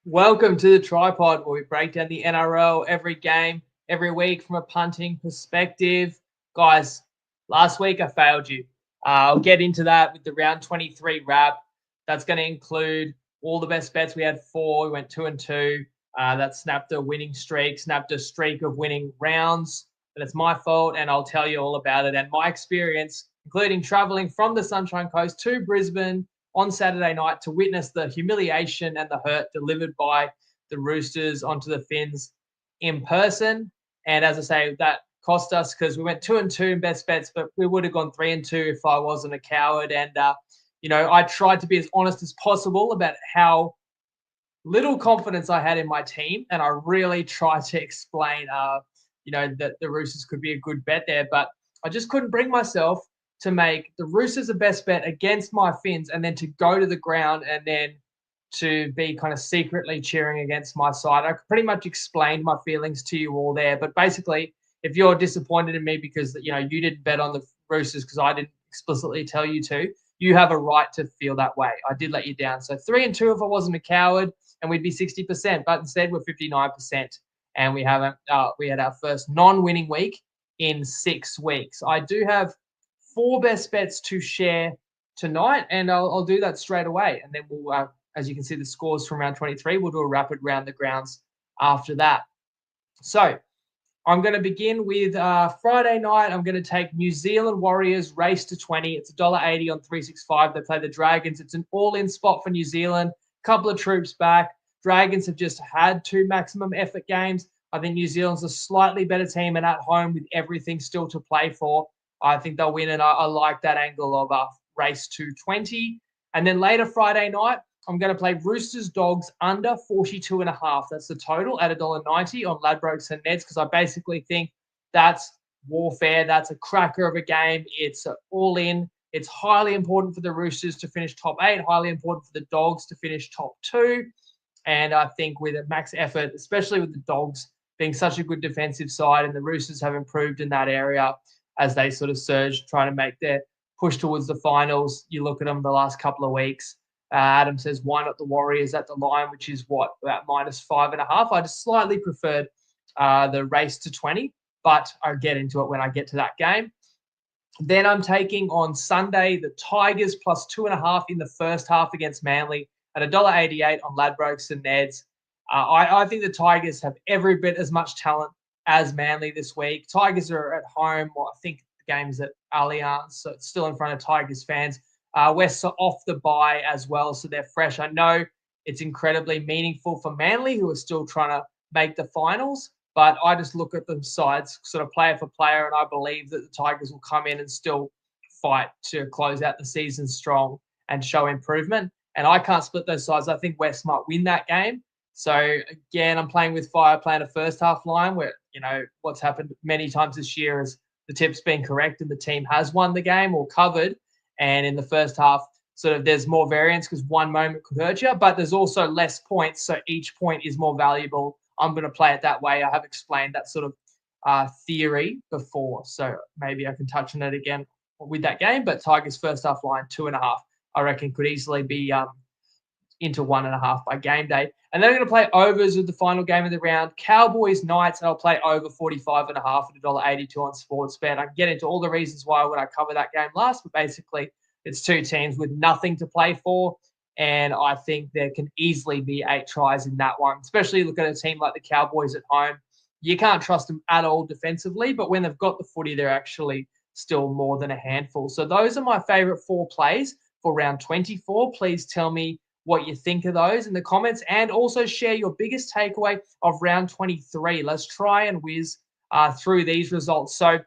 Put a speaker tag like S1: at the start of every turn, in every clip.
S1: Welcome to the TryPod, where we break down the NRL every game, every week from a punting perspective. Guys, last week I failed you. I'll get into that with the round 23 wrap. That's going to include all the best bets. We had four. We went 2-2. That snapped a winning streak, snapped a streak of winning rounds. But it's my fault, and I'll tell you all about it and my experience, including traveling from the Sunshine Coast to Brisbane on Saturday night to witness the humiliation and the hurt delivered by the Roosters onto the Finns in person. And as I say, that cost us because we went 2-2 in best bets, but we would have gone 3-2 if I wasn't a coward. And, I tried to be as honest as possible about how little confidence I had in my team. And I really tried to explain, that the Roosters could be a good bet there. But I just couldn't bring myself to make the Roosters a best bet against my Finns and then to go to the ground and then to be kind of secretly cheering against my side. I pretty much explained my feelings to you all there. But basically, if you're disappointed in me because you didn't bet on the Roosters because I didn't explicitly tell you to, you have a right to feel that way. I did let you down. So 3-2 if I wasn't a coward, and we'd be 60%. But instead, we're 59%, and we had our first non-winning week in 6 weeks. I do have 4 best bets to share tonight, and I'll do that straight away. And then we'll, as you can see, the scores from round 23. We'll do a rapid round the grounds after that. So I'm going to begin with Friday night. I'm going to take New Zealand Warriors race to 20. It's $1.80 on 365. They play the Dragons. It's an all-in spot for New Zealand. Couple of troops back. Dragons have just had 2 maximum effort games. I think New Zealand's a slightly better team, and at home with everything still to play for, I think they'll win, and I like that angle of race to 20. And then later Friday night, I'm going to play Roosters Dogs under 42.5. That's the total at $1.90 on Ladbrokes and Neds, because I basically think that's warfare. That's a cracker of a game. It's all in. It's highly important for the Roosters to finish top 8, highly important for the Dogs to finish top 2. And I think with a max effort, especially with the Dogs being such a good defensive side, and the Roosters have improved in that area as they sort of surge, trying to make their push towards the finals. You look at them the last couple of weeks. Adam says, why not the Warriors at the line, which is about -5.5. I just slightly preferred the race to 20, but I'll get into it when I get to that game. Then I'm taking on Sunday the Tigers +2.5 in the first half against Manly at $1.88 on Ladbrokes and Neds. I think the Tigers have every bit as much talent as Manly this week. Tigers are at home. Well, I think the game's at Allianz, so it's still in front of Tigers fans. Wests are off the bye as well, so they're fresh. I know it's incredibly meaningful for Manly, who are still trying to make the finals, but I just look at the sides sort of player for player, and I believe that the Tigers will come in and still fight to close out the season strong and show improvement. And I can't split those sides. I think West might win that game. So, again, I'm playing with fire, playing a first half line where, what's happened many times this year is the tip's been correct and the team has won the game or covered. And in the first half, sort of there's more variance because one moment could hurt you, but there's also less points. So each point is more valuable. I'm going to play it that way. I have explained that sort of theory before. So maybe I can touch on it again with that game. But Tigers first half line 2.5, I reckon could easily be into 1.5 by game day. And then I'm going to play overs with the final game of the round. Cowboys Knights, I'll play over 45.5 at $1.82 on Sportsbet. I can get into all the reasons why when I cover that game last, but basically it's 2 teams with nothing to play for. And I think there can easily be 8 tries in that one, especially look at a team like the Cowboys at home. You can't trust them at all defensively, but when they've got the footy, they're actually still more than a handful. So those are my favorite 4 plays for round 24. Please tell me what you think of those in the comments, and also share your biggest takeaway of round 23. Let's try and whiz through these results. So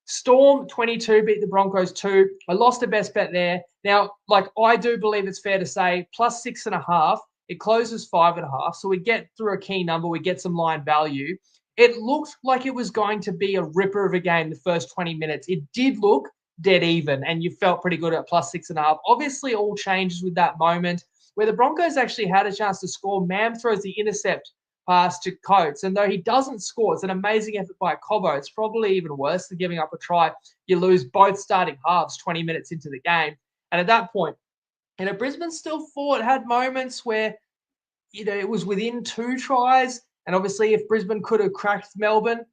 S1: Storm 22 beat the Broncos 2. I lost a best bet there. Now, I do believe it's fair to say +6.5. It closes 5.5. So we get through a key number. We get some line value. It looked like it was going to be a ripper of a game the first 20 minutes. It did look dead even, and you felt pretty good at +6.5. Obviously, all changes with that moment where the Broncos actually had a chance to score. Mam throws the intercept pass to Coates, and though he doesn't score, it's an amazing effort by Cobbo. It's probably even worse than giving up a try. You lose both starting halves 20 minutes into the game. And at that point, Brisbane still fought, had moments where it was within 2 tries. And obviously, if Brisbane could have cracked Melbourne,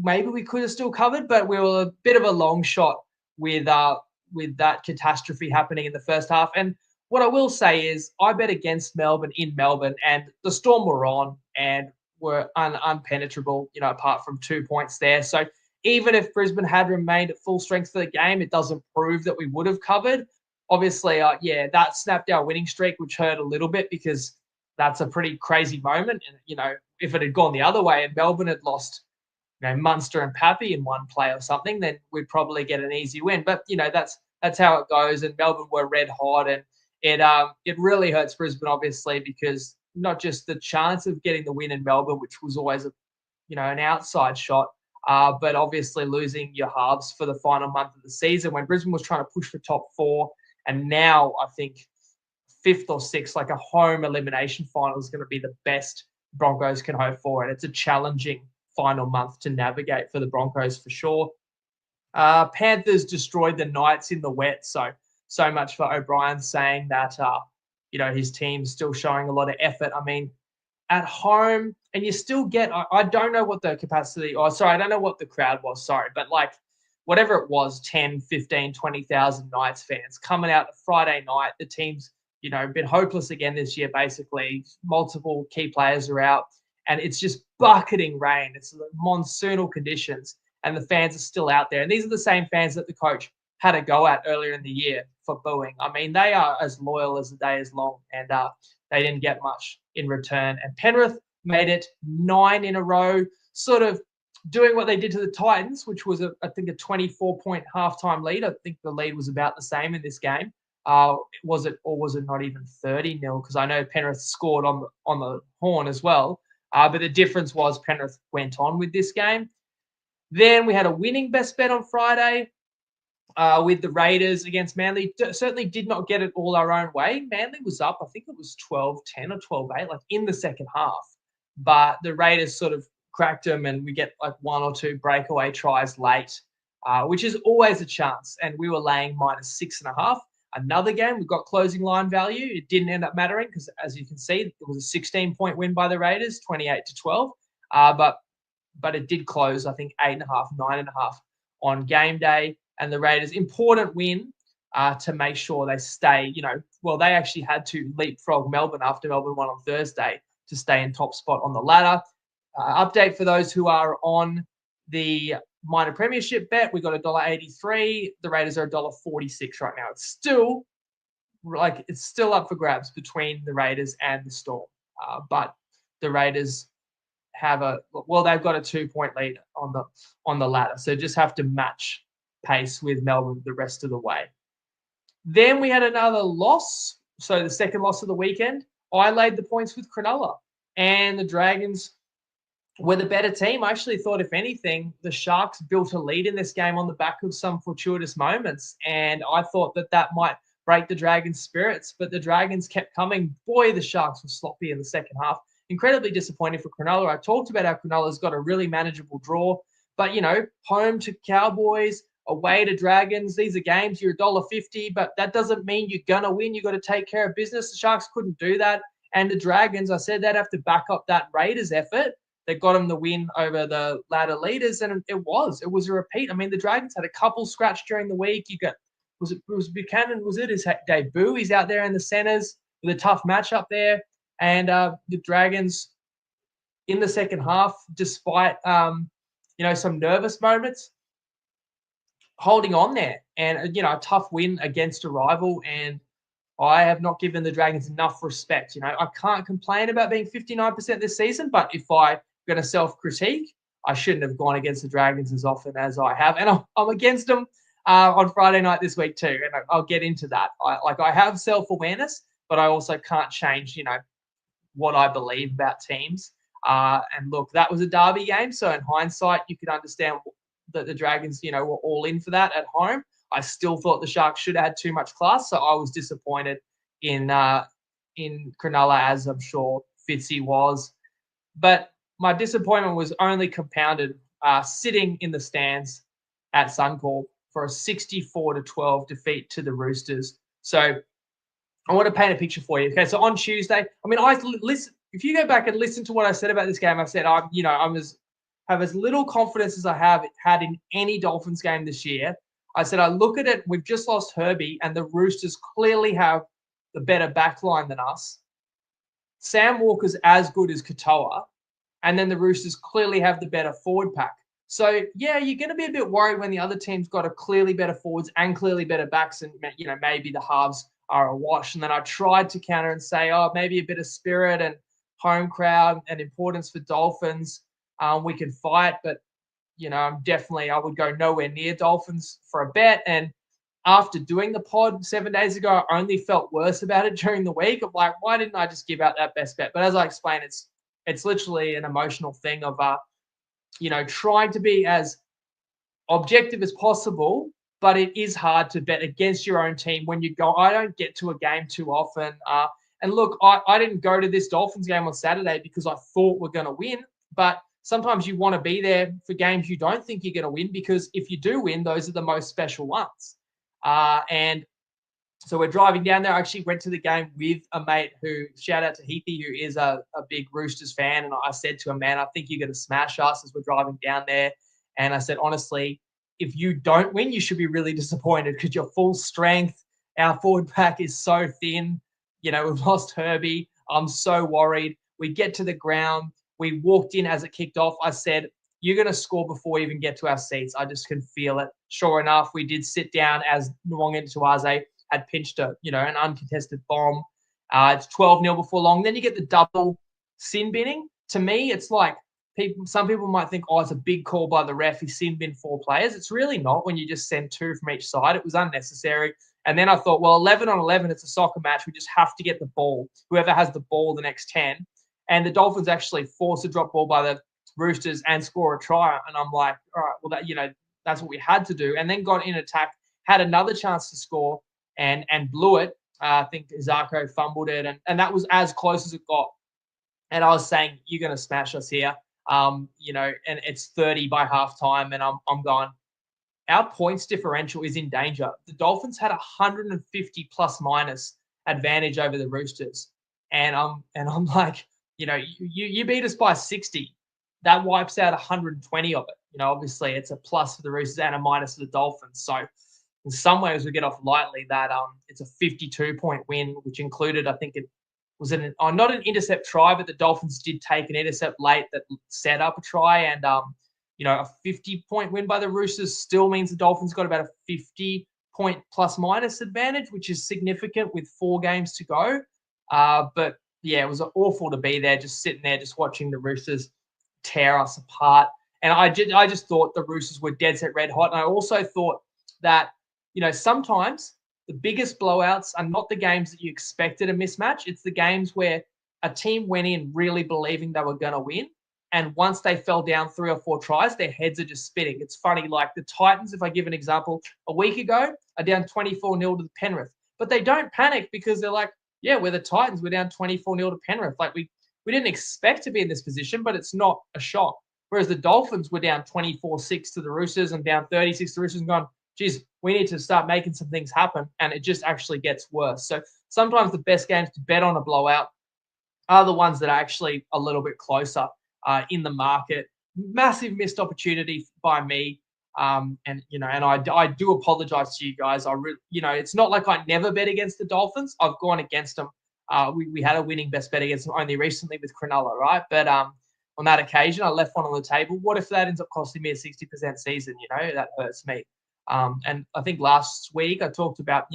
S1: maybe we could have still covered, but we were a bit of a long shot with that catastrophe happening in the first half. And what I will say is I bet against Melbourne in Melbourne, and the Storm were on and were unpenetrable, apart from 2 points there. So even if Brisbane had remained at full strength for the game, it doesn't prove that we would have covered. Obviously, that snapped our winning streak, which hurt a little bit because that's a pretty crazy moment. And, if it had gone the other way and Melbourne had lost, Munster and Pappy in one play or something, then we'd probably get an easy win. But, that's how it goes. And Melbourne were red hot, and it really hurts Brisbane, obviously, because not just the chance of getting the win in Melbourne, which was always an outside shot, but obviously losing your halves for the final month of the season when Brisbane was trying to push for top 4. And now I think 5th or 6th, like a home elimination final, is going to be the best Broncos can hope for. And it's a challenging final month to navigate for the Broncos for sure. Panthers destroyed the Knights in the wet. So much for O'Brien saying that, his team's still showing a lot of effort. I mean, at home, and you still get, I don't know what the capacity, I don't know what the crowd was, but like whatever it was, 10, 15, 20,000 Knights fans coming out Friday night. The team's, been hopeless again this year, basically. Multiple key players are out, and it's just bucketing rain. It's monsoonal conditions, and the fans are still out there. And these are the same fans that the coach had a go at earlier in the year for booing. I mean, they are as loyal as the day is long, and they didn't get much in return. And Penrith made it 9 in a row, sort of doing what they did to the Titans, which was, I think, a 24-point halftime lead. I think the lead was about the same in this game. Was it not even 30-0? Because I know Penrith scored on the horn as well. But the difference was Penrith went on with this game. Then we had a winning best bet on Friday with the Raiders against Manly. Certainly did not get it all our own way. Manly was up, I think it was 12-10 or 12-8, like in the second half. But the Raiders sort of cracked them, and we get like 1 or 2 breakaway tries late, which is always a chance. And we were laying -6.5. Another game, we got closing line value. It didn't end up mattering because, as you can see, it was a 16-point win by the Raiders, 28-12. But it did close, I think, 8.5, 9.5 on game day. And the Raiders, important win to make sure they stay, they actually had to leapfrog Melbourne after Melbourne won on Thursday to stay in top spot on the ladder. Update for those who are on the minor premiership bet, we got $1.83. The Raiders are $1.46 right now. It's still up for grabs between the Raiders and the Storm. But the Raiders have they've got a 2-point lead on the ladder. So just have to match pace with Melbourne the rest of the way. Then we had another loss. So the second loss of the weekend, I laid the points with Cronulla, and the Dragons were the better team. I actually thought, if anything, the Sharks built a lead in this game on the back of some fortuitous moments. And I thought that might break the Dragons' spirits, but the Dragons kept coming. Boy, the Sharks were sloppy in the second half. Incredibly disappointing for Cronulla. I talked about how Cronulla's got a really manageable draw, but, home to Cowboys, away to Dragons. These are games you're $1.50, but that doesn't mean you're going to win. You've got to take care of business. The Sharks couldn't do that. And the Dragons, I said they'd have to back up that Raiders effort. They got them the win over the ladder leaders, and it was a repeat. I mean, the Dragons had a couple scratched during the week. Was it Buchanan? Was it his debut? He's out there in the centres with a tough matchup there. And the Dragons in the second half, despite some nervous moments, holding on there, and a tough win against a rival. And I have not given the Dragons enough respect. I can't complain about being 59% this season, but if I'm going to self-critique, I shouldn't have gone against the Dragons as often as I have. And I'm against them on Friday night this week too, and I'll get into that. I have self-awareness, but I also can't change, what I believe about teams. And look, that was a derby game, so in hindsight, you could understand that the Dragons, were all in for that at home. I still thought the Sharks should have had too much class, so I was disappointed in Cronulla, as I'm sure Fitzy was. But my disappointment was only compounded sitting in the stands at Suncorp for a 64-12 defeat to the Roosters. So I want to paint a picture for you. Okay, so on Tuesday, I mean, I listen. If you go back and listen to what I said about this game, I said have as little confidence as I have had in any Dolphins game this year. I said I look at it. We've just lost Herbie, and the Roosters clearly have the better back line than us. Sam Walker's as good as Katoa, and then the Roosters clearly have the better forward pack. So, yeah, you're going to be a bit worried when the other team's got a clearly better forwards and clearly better backs, and, maybe the halves are a wash. And then I tried to counter and say, maybe a bit of spirit and home crowd and importance for Dolphins. We can fight, but, I would go nowhere near Dolphins for a bet. And after doing the pod 7 days ago, I only felt worse about it during the week. I'm like, why didn't I just give out that best bet? But as I explained, it's literally an emotional thing of, trying to be as objective as possible, but it is hard to bet against your own team when you go. I don't get to a game too often. And look, I didn't go to this Dolphins game on Saturday because I thought we're going to win, but sometimes you want to be there for games you don't think you're going to win, because if you do win, those are the most special ones. And so we're driving down there. I actually went to the game with a mate who, shout out to Heathy, who is a big Roosters fan. And I said to him, man, I think you're going to smash us as we're driving down there. And I said, honestly, if you don't win, you should be really disappointed because you're full strength. Our forward pack is so thin. We've lost Herbie. I'm so worried. We get to the ground. We walked in as it kicked off. I said, you're going to score before we even get to our seats. I just can feel it. Sure enough, we did sit down as Nwanga Tuaze had pinched an uncontested bomb. It's 12-0 before long. Then you get the double sin binning. To me, it's like some people might think, it's a big call by the ref. He sin bin 4 players. It's really not when you just send 2 from each side. It was unnecessary. And then I thought, well, 11 on 11, it's a soccer match. We just have to get the ball. Whoever has the ball the next 10. And the Dolphins actually forced a drop ball by the Roosters and score a try. And I'm like, all right, well, that's what we had to do. And then got in attack, had another chance to score and blew it. I think Zarko fumbled it, and that was as close as it got. And I was saying, you're going to smash us here, and it's 30 by halftime, and I'm going, our points differential is in danger. The Dolphins had 150 plus minus advantage over the Roosters, and I'm like, you beat us by 60. That wipes out 120 of it. Obviously it's a plus for the Roosters and a minus for the Dolphins. So in some ways we get off lightly that it's a 52-point win, which included, I think it was not an intercept try, but the Dolphins did take an intercept late that set up a try. And, a 50-point win by the Roosters still means the Dolphins got about a 50-point plus minus advantage, which is significant with 4 games to go. But yeah, it was awful to be there, just sitting there, just watching the Roosters tear us apart. And I just thought the Roosters were dead set red hot. And I also thought that, sometimes the biggest blowouts are not the games that you expected a mismatch. It's the games where a team went in really believing they were going to win. And once they fell down 3 or 4 tries, their heads are just spinning. It's funny, like the Titans, if I give an example, a week ago are down 24-0 to the Penrith. But they don't panic because they're like, yeah, we're the Titans. We're down 24-0 to Penrith. Like we didn't expect to be in this position, but it's not a shock. Whereas the Dolphins were down 24-6 to the Roosters and down 36 to the Roosters and gone, geez, we need to start making some things happen. And it just actually gets worse. So sometimes the best games to bet on a blowout are the ones that are actually a little bit closer in the market. Massive missed opportunity by me. And I do apologize to you guys. It's not like I never bet against the Dolphins. I've gone against them. We had a winning best bet against them only recently with Cronulla, right? But on that occasion, I left one on the table. What if that ends up costing me a 60% season? That hurts me. And I think last week I talked about,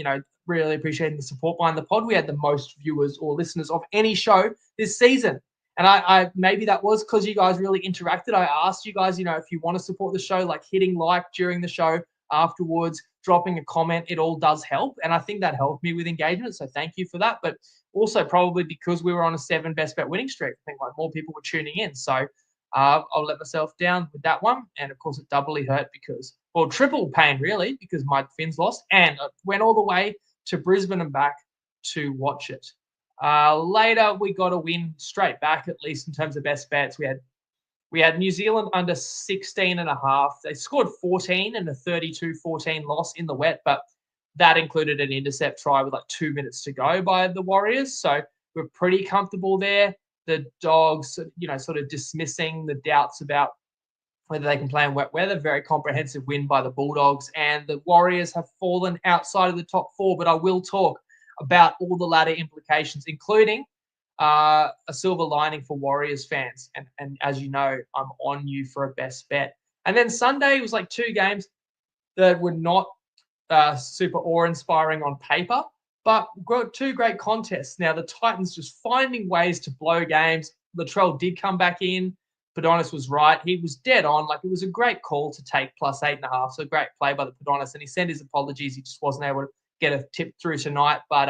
S1: really appreciating the support behind the pod. We had the most viewers or listeners of any show this season. And I maybe that was because you guys really interacted. I asked you guys, if you want to support the show, like hitting like during the show, afterwards, dropping a comment, it all does help. And I think that helped me with engagement. So thank you for that. But also probably because we were on a 7 best bet winning streak, I think like more people were tuning in. So I'll let myself down with that one. And of course it doubly hurt triple pain really, because my Finns lost. And I went all the way to Brisbane and back to watch it. Later, we got a win straight back, at least in terms of best bets. We had New Zealand under 16.5. They scored 14 in a 32-14 loss in the wet, but that included an intercept try with like 2 minutes to go by the Warriors. So we're pretty comfortable there. The Dogs, sort of dismissing the doubts about whether they can play in wet weather. Very comprehensive win by the Bulldogs. And the Warriors have fallen outside of the top 4, but I will talk about all the ladder implications, including a silver lining for Warriors fans. And as you know, I'm on you for a best bet. And then Sunday was like 2 games that were not super awe-inspiring on paper, but got 2 great contests. Now, the Titans just finding ways to blow games. Latrell did come back in. Padonis was right. He was dead on. Like, it was a great call to take plus 8.5. So great play by the Padonis. And he sent his apologies. He just wasn't able to get a tip through tonight. But,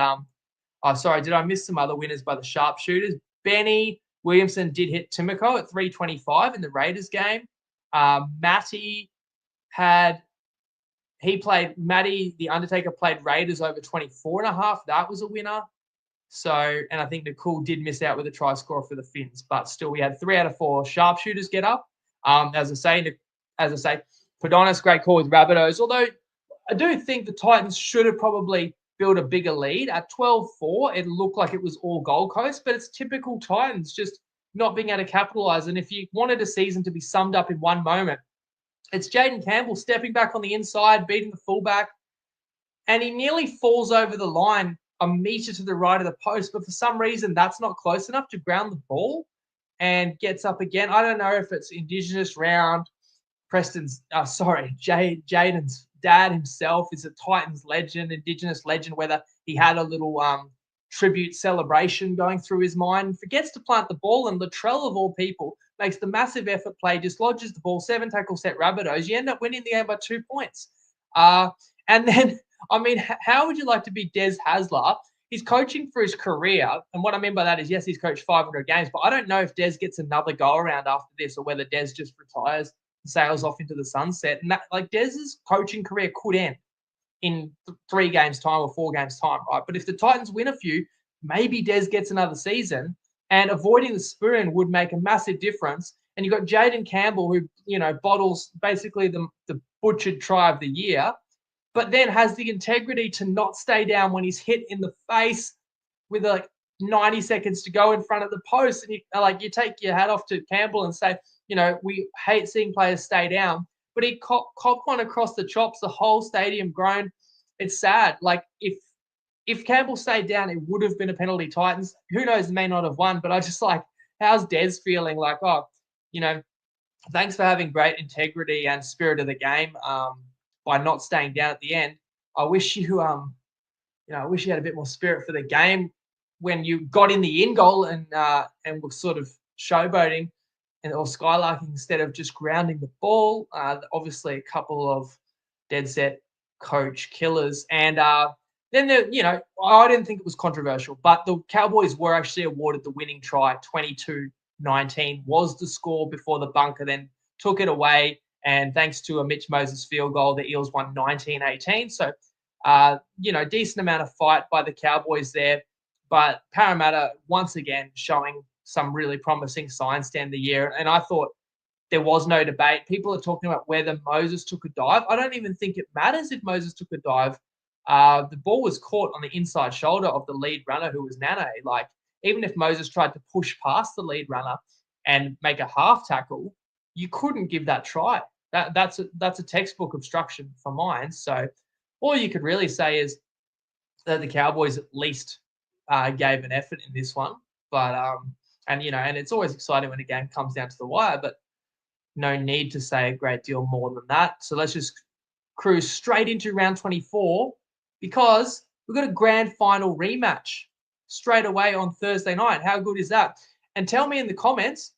S1: sorry, did I miss some other winners by the sharpshooters? Benny Williamson did hit Timoko at 325 in the Raiders game. Matty the Undertaker played Raiders over 24.5. That was a winner. So, and I think Nicole did miss out with a try score for the Finns, but still we had 3 out of 4 sharpshooters get up. As I say, Padonis, great call with Rabbitohs. Although I do think the Titans should have probably built a bigger lead. At 12-4, it looked like it was all Gold Coast, but it's typical Titans just not being able to capitalise. And if you wanted a season to be summed up in one moment, it's Jaden Campbell stepping back on the inside, beating the fullback, and he nearly falls over the line a metre to the right of the post, but for some reason that's not close enough to ground the ball and gets up again. I don't know if it's Indigenous round. Jaden's dad himself is a Titans legend, Indigenous legend, whether he had a little tribute celebration going through his mind, forgets to plant the ball, and Latrell, of all people, makes the massive effort play, dislodges the ball, 7 tackle set Rabbitohs. You end up winning the game by 2 points. And then, I mean, how would you like to be Des Hasler? He's coaching for his career. And what I mean by that is, yes, he's coached 500 games, but I don't know if Des gets another go around after this or whether Des just retires and sails off into the sunset. And that, like, Des's coaching career could end in 3 games' time or 4 games' time, right? But if the Titans win a few, maybe Des gets another season, and avoiding the spoon would make a massive difference. And you've got Jaden Campbell, who, bottles basically the butchered try of the year, but then has the integrity to not stay down when he's hit in the face with like 90 seconds to go in front of the post. And you take your hat off to Campbell and say, we hate seeing players stay down, but he copped one across the chops, the whole stadium groaned. It's sad. Like, if Campbell stayed down, it would have been a penalty Titans. Who knows, may not have won, but I just like, how's Des feeling? Like, thanks for having great integrity and spirit of the game by not staying down at the end. I wish you, I wish you had a bit more spirit for the game when you got in the in goal and were sort of showboating or skylarking instead of just grounding the ball. Obviously, a couple of dead set coach killers. And then, I didn't think it was controversial, but the Cowboys were actually awarded the winning try. 22-19 was the score before the bunker then took it away. And thanks to a Mitch Moses field goal, the Eels won 19-18. So, decent amount of fight by the Cowboys there. But Parramatta, once again, showing some really promising signs to end the year. And I thought there was no debate. People are talking about whether Moses took a dive. I don't even think it matters if Moses took a dive. The ball was caught on the inside shoulder of the lead runner, who was Nane. Like, even if Moses tried to push past the lead runner and make a half tackle, you couldn't give that try. That's a textbook obstruction for mine. So all you could really say is that the Cowboys at least gave an effort in this one. But and it's always exciting when a game comes down to the wire, but no need to say a great deal more than that. So let's just cruise straight into round 24, because we've got a grand final rematch straight away on Thursday night. How good is that? And tell me in the comments,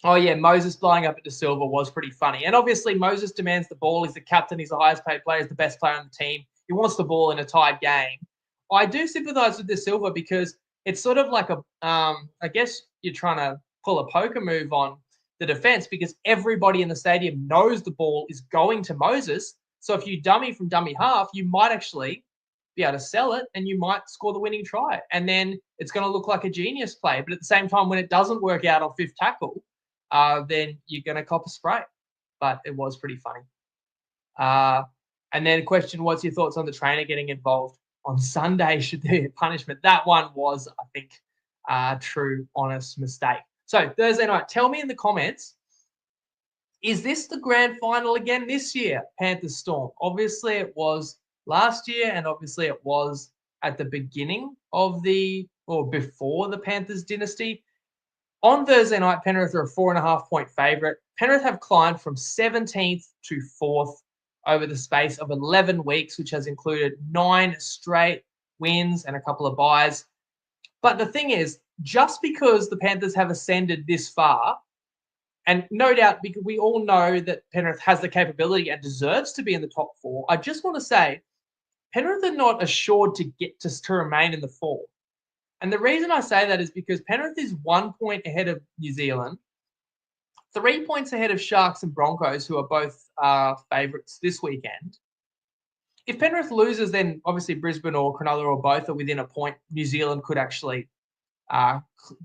S1: oh, yeah, Moses blowing up at De Silva was pretty funny. And obviously, Moses demands the ball. He's the captain. He's the highest paid player. He's the best player on the team. He wants the ball in a tied game. I do sympathise with De Silva because it's sort of like I guess you're trying to pull a poker move on the defence, because everybody in the stadium knows the ball is going to Moses. So if you dummy from dummy half, you might actually be able to sell it and you might score the winning try. And then it's going to look like a genius play. But at the same time, when it doesn't work out on 5th tackle, then you're going to cop a spray. But it was pretty funny. And then question, what's your thoughts on the trainer getting involved on Sunday? Should there be a punishment? That one was, I think, a true, honest mistake. So Thursday night, tell me in the comments, is this the grand final again this year, Panthers Storm? Obviously it was last year, and obviously it was at the beginning of before the Panthers dynasty. On Thursday night, Penrith are a 4.5-point favourite. Penrith have climbed from 17th to 4th over the space of 11 weeks, which has included 9 straight wins and a couple of byes. But the thing is, just because the Panthers have ascended this far, and no doubt because we all know that Penrith has the capability and deserves to be in the top 4, I just want to say Penrith are not assured to remain in the 4. And the reason I say that is because Penrith is 1 point ahead of New Zealand, 3 points ahead of Sharks and Broncos, who are both favourites this weekend. If Penrith loses, then obviously Brisbane or Cronulla or both are within a point. New Zealand could actually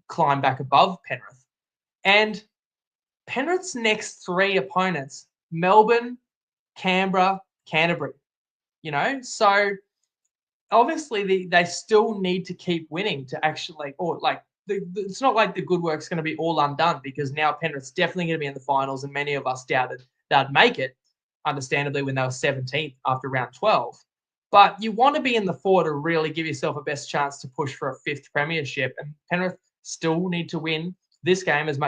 S1: climb back above Penrith. And Penrith's next 3 opponents, Melbourne, Canberra, Canterbury, so obviously they still need to keep winning to actually, it's not like the good work's going to be all undone, because now Penrith's definitely going to be in the finals, and many of us doubted they'd make it, understandably, when they were 17th after round 12. But you want to be in the 4 to really give yourself a best chance to push for a 5th premiership, and Penrith still need to win this game as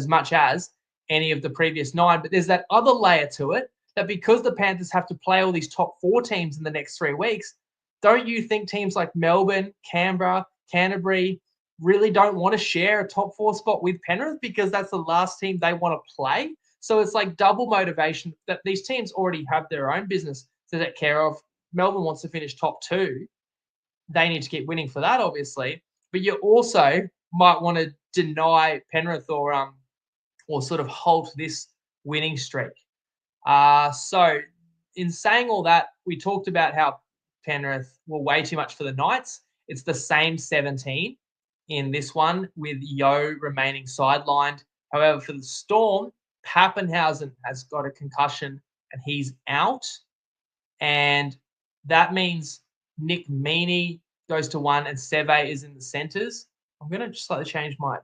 S1: much as any of the previous 9. But there's that other layer to it, that because the Panthers have to play all these top 4 teams in the next 3 weeks, don't you think teams like Melbourne, Canberra, Canterbury really don't want to share a top 4 spot with Penrith, because that's the last team they want to play? So it's like double motivation, that these teams already have their own business to take care of. Melbourne wants to finish top 2. They need to keep winning for that, obviously. But you also might want to deny Penrith or sort of halt this winning streak. So in saying all that, we talked about how Penrith were way too much for the Knights. It's the same 17 in this one, with Yeo remaining sidelined. However, for the Storm, Pappenhausen has got a concussion and he's out. And that means Nick Meaney goes to 1 and Seve is in the centres. I'm going to just slightly change my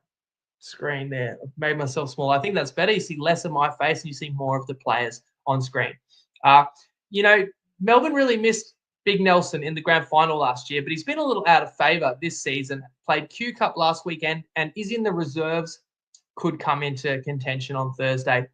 S1: screen there. I've made myself small. I think that's better. You see less of my face and you see more of the players on screen. Melbourne really missed Big Nelson in the grand final last year, but he's been a little out of favour this season. Played Q Cup last weekend and is in the reserves. Could come into contention on Thursday.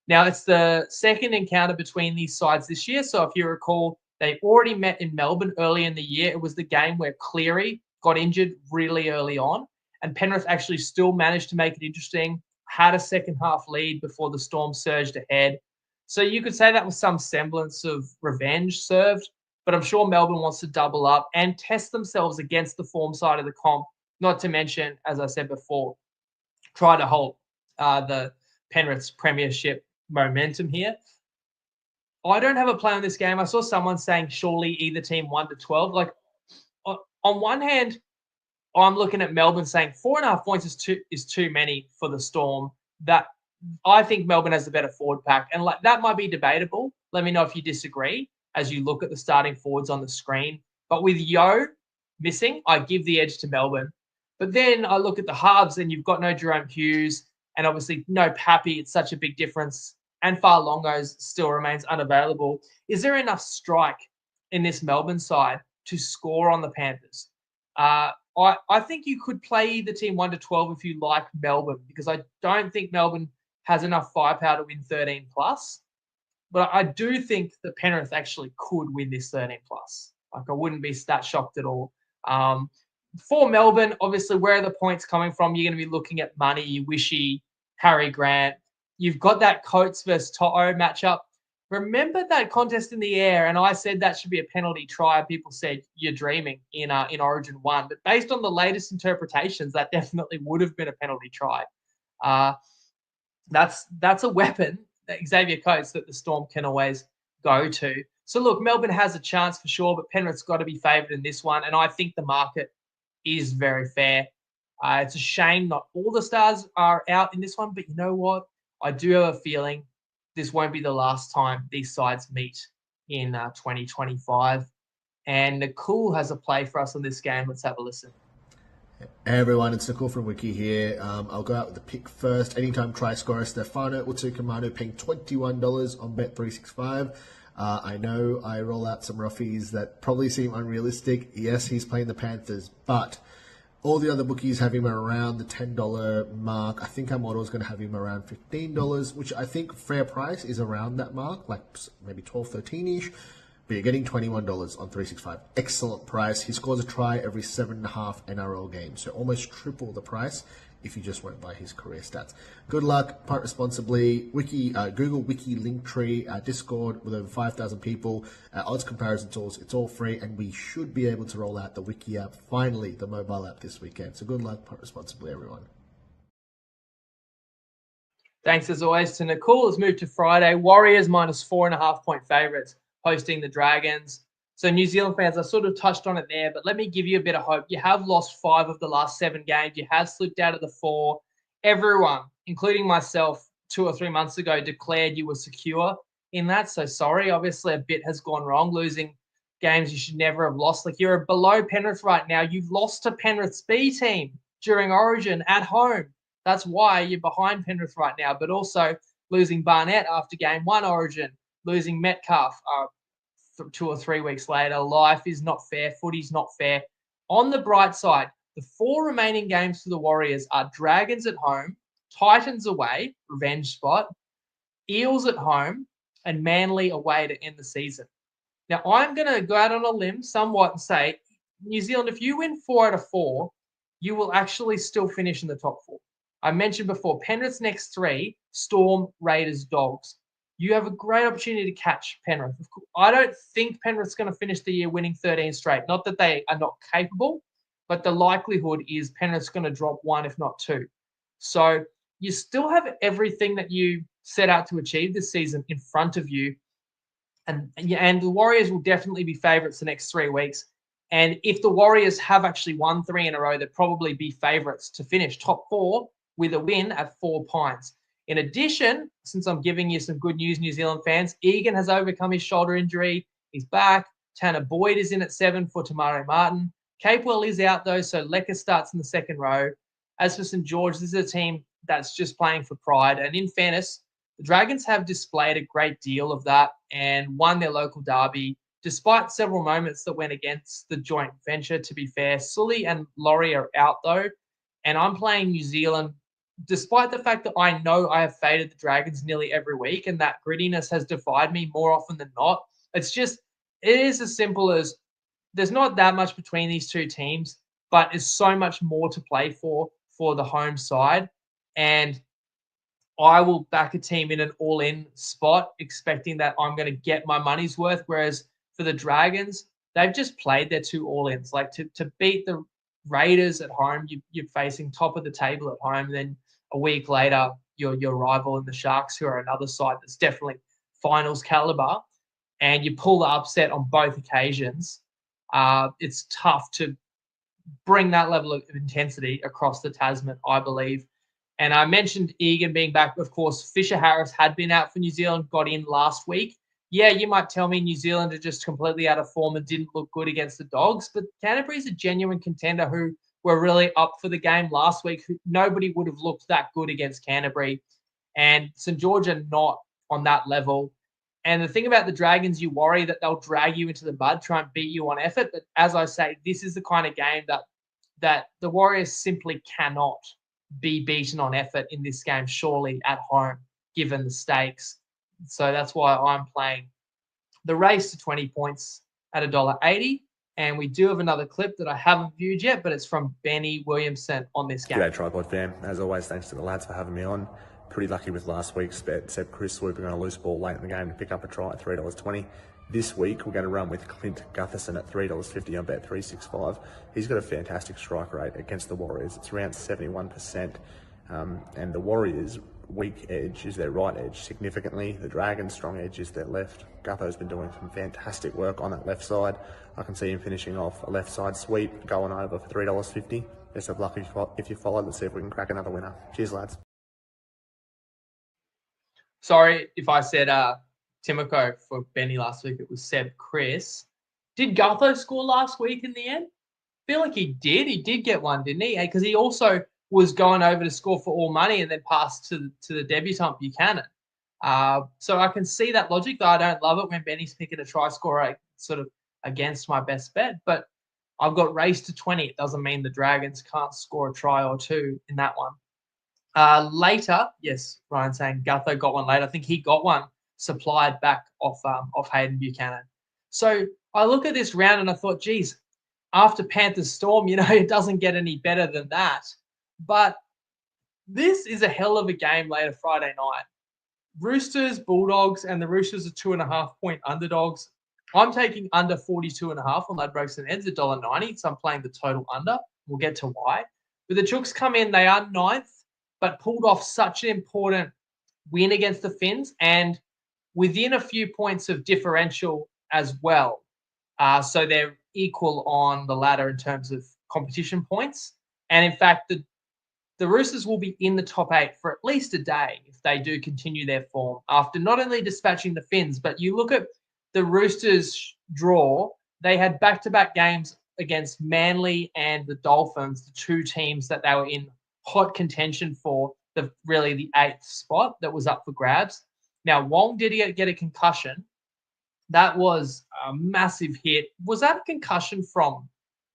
S1: Now, it's the second encounter between these sides this year. So if you recall, they already met in Melbourne early in the year. It was the game where Cleary got injured really early on, and Penrith actually still managed to make it interesting, had a second half lead before the Storm surged ahead. So you could say that was some semblance of revenge served, but I'm sure Melbourne wants to double up and test themselves against the form side of the comp, not to mention, as I said before, try to halt the Penrith's premiership momentum here. I don't have a play on this game. I saw someone saying surely either team 1 to 12. Like, on one hand, I'm looking at Melbourne saying 4.5 points is too many for the Storm. That I think Melbourne has the better forward pack, and like that might be debatable. Let me know if you disagree as you look at the starting forwards on the screen. But with Yeo missing, I give the edge to Melbourne. But then I look at the halves, and you've got no Jerome Hughes, and obviously no Pappy. It's such a big difference. And Farlongos still remains unavailable. Is there enough strike in this Melbourne side to score on the Panthers? I think you could play either team 1 to 12 if you like Melbourne, because I don't think Melbourne has enough firepower to win 13 plus. But I do think that Penrith actually could win this 13 plus. Like, I wouldn't be that shocked at all. For Melbourne, obviously, where are the points coming from? You're going to be looking at Money, Wishy, Harry Grant. You've got that Coates versus To'o matchup. Remember that contest in the air, and I said that should be a penalty try. People said you're dreaming in Origin 1. But based on the latest interpretations, that definitely would have been a penalty try. That's a weapon, Xavier Coates, that the Storm can always go to. So, look, Melbourne has a chance for sure, but Penrith's got to be favoured in this one, and I think the market is very fair. It's a shame not all the stars are out in this one, but you know what? I do have a feeling this won't be the last time these sides meet in 2025. And Nicole has a play for us on this game. Let's have a listen.
S2: Hey everyone, it's Nicole from Wiki here. I'll go out with the pick first. Anytime try scorer Stefano Utoikamanu paying $21 on Bet365. I know I roll out some roughies that probably seem unrealistic. Yes, he's playing the Panthers, but all the other bookies have him around the $10 mark. I think our model is going to have him around $15, which I think fair price is around that mark, like maybe 12, 13-ish. But you're getting $21 on 365. Excellent price. He scores a try every 7.5 NRL games, so almost triple the price if you just went by his career stats. Good luck, punt responsibly. Google Wiki Linktree, Discord with over 5,000 people, odds comparison tools. It's all free, and we should be able to roll out the Wiki app, finally, the mobile app this weekend. So good luck, punt responsibly, everyone.
S1: Thanks as always to Nicole. Let's move to Friday. Warriors minus 4.5 point favourites hosting the Dragons. So New Zealand fans, I sort of touched on it there, but let me give you a bit of hope. You have lost 5 of the last 7 games. You have slipped out of the 4. Everyone, including myself, 2 or 3 months ago, declared you were secure in that. So sorry, obviously a bit has gone wrong, losing games you should never have lost. Like, you're below Penrith right now. You've lost to Penrith's B team during Origin at home. That's why you're behind Penrith right now, but also losing Barnett after game 1 Origin, losing Metcalf 2 or 3 weeks later. Life is not fair. Footy's not fair. On the bright side, the 4 remaining games for the Warriors are Dragons at home, Titans away, revenge spot, Eels at home, and Manly away to end the season. Now, I'm going to go out on a limb somewhat and say, New Zealand, if you win 4 out of 4, you will actually still finish in the top 4. I mentioned before, Penrith's next 3, Storm, Raiders, Dogs. You have a great opportunity to catch Penrith. I don't think Penrith's going to finish the year winning 13 straight. Not that they are not capable, but the likelihood is Penrith's going to drop 1, if not 2. So you still have everything that you set out to achieve this season in front of you. And the Warriors will definitely be favourites the next 3 weeks. And if the Warriors have actually won 3 in a row, they'd probably be favourites to finish top 4 with a win at 4 Pines. In addition, since I'm giving you some good news, New Zealand fans, Egan has overcome his shoulder injury. He's back. Tanner Boyd is in at 7 for Tamari Martin. Capewell is out, though, so Lecker starts in the second row. As for St. George, this is a team that's just playing for pride. And in fairness, the Dragons have displayed a great deal of that and won their local derby, despite several moments that went against the joint venture, to be fair. Sully and Laurie are out, though, and I'm playing New Zealand, despite the fact that I know I have faded the Dragons nearly every week and that grittiness has defied me more often than not. It is as simple as there's not that much between these two teams, but there's so much more to play for the home side. And I will back a team in an all-in spot, expecting that I'm going to get my money's worth. Whereas for the Dragons, they've just played their 2 all-ins. Like, to beat the Raiders at home, you're facing top of the table at home. Then a week later, your rival in the Sharks, who are another side that's definitely finals caliber, and you pull the upset on both occasions. It's tough to bring that level of intensity across the Tasman, I believe. And I mentioned Egan being back. Of course, Fisher-Harris had been out for New Zealand, got in last week. Yeah, you might tell me New Zealand are just completely out of form and didn't look good against the Dogs, but Canterbury's a genuine contender who were really up for the game last week. Nobody would have looked that good against Canterbury. And St. George are not on that level. And the thing about the Dragons, you worry that they'll drag you into the mud, try and beat you on effort. But as I say, this is the kind of game that the Warriors simply cannot be beaten on effort in this game, surely at home, given the stakes. So that's why I'm playing the race to 20 points at $1.80. And we do have another clip that I haven't viewed yet, but it's from Benny Williamson on this game.
S3: G'day, TryPod fam. As always, thanks to the lads for having me on. Pretty lucky with last week's bet, except Chris swooping on a loose ball late in the game to pick up a try at $3.20. This week, we're going to run with Clint Gutherson at $3.50 on Bet365. He's got a fantastic strike rate against the Warriors. It's around 71%. And the Warriors' weak edge is their right edge significantly. The Dragons' strong edge is their left. Gutho's been doing some fantastic work on that left side. I can see him finishing off a left side sweep, going over for $3.50. Best of luck if you follow. Let's see if we can crack another winner. Cheers, lads.
S1: Sorry if I said Timoko for Benny last week. It was Seb Chris. Did Gutho score last week in the end? I feel like he did. He did get one, didn't he? Because he also was going over to score for all money and then passed to the debutant Buchanan. So I can see that logic, though I don't love it when Benny's picking a try scorer sort of against my best bet. But I've got race to 20. It doesn't mean the Dragons can't score a try or two in that one. Later, yes, Ryan saying Gutho got one later. I think he got one supplied back off Hayden Buchanan. So I look at this round and I thought, geez, after Panthers Storm, it doesn't get any better than that. But this is a hell of a game later Friday night. Roosters, Bulldogs, and the Roosters are 2.5-point underdogs. I'm taking under 42.5 on Ladbrokes and Eds, $1.90. So I'm playing the total under. We'll get to why. But the Chooks come in, they are 9th, but pulled off such an important win against the Finns and within a few points of differential as well. So they're equal on the ladder in terms of competition points. And in fact, the Roosters will be in the top 8 for at least a day if they do continue their form after not only dispatching the Finns, but you look at the Roosters draw, they had back-to-back games against Manly and the Dolphins, the two teams that they were in hot contention for the 8th spot that was up for grabs. Now, Wong did get a concussion. That was a massive hit. Was that a concussion from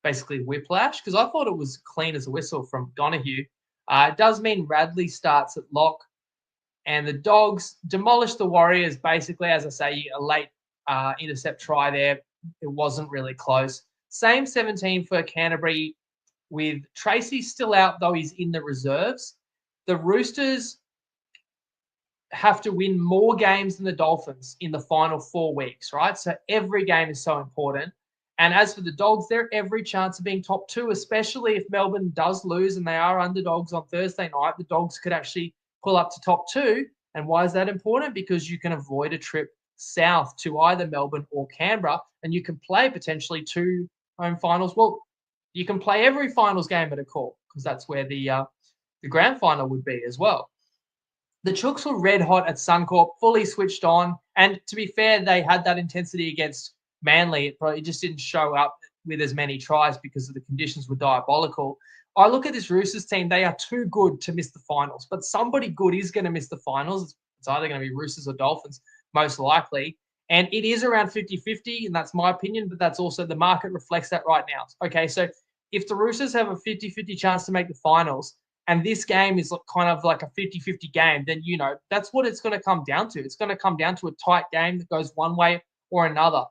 S1: basically whiplash? Because I thought it was clean as a whistle from Donahue. It does mean Radley starts at lock. And the Dogs demolished the Warriors, basically, as I say, a late intercept try there. It wasn't really close. Same 17 for Canterbury with Tracy still out, though he's in the reserves. The Roosters have to win more games than the Dolphins in the final 4 weeks, right? So every game is so important. And as for the Dogs, they're every chance of being top 2, especially if Melbourne does lose and they are underdogs on Thursday night. The Dogs could actually pull up to top 2. And why is that important? Because you can avoid a trip south to either Melbourne or Canberra, and you can play potentially 2 home finals. Well, you can play every finals game at a call because that's where the grand final would be as well. The Chooks were red hot at Suncorp, fully switched on. And to be fair, they had that intensity against Manly. It just didn't show up with as many tries because the conditions were diabolical. I look at this Roosters team. They are too good to miss the finals, but somebody good is going to miss the finals. It's either going to be Roosters or Dolphins, most likely. And it is around 50-50, and that's my opinion, but that's also the market reflects that right now. Okay, so if the Roosters have a 50-50 chance to make the finals, and this game is kind of like a 50-50 game, then, that's what it's going to come down to. It's going to come down to a tight game that goes one way or another.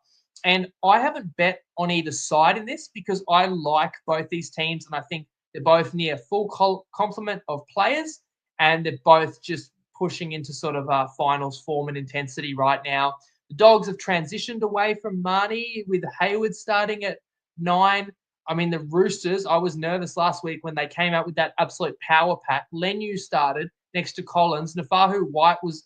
S1: And I haven't bet on either side in this because I like both these teams, and I think they're both near full complement of players, and they're both just pushing into sort of finals form and intensity right now. The Dogs have transitioned away from Marnie with Hayward starting at 9. I mean, the Roosters, I was nervous last week when they came out with that absolute power pack. Lenu started next to Collins. Nafahu White was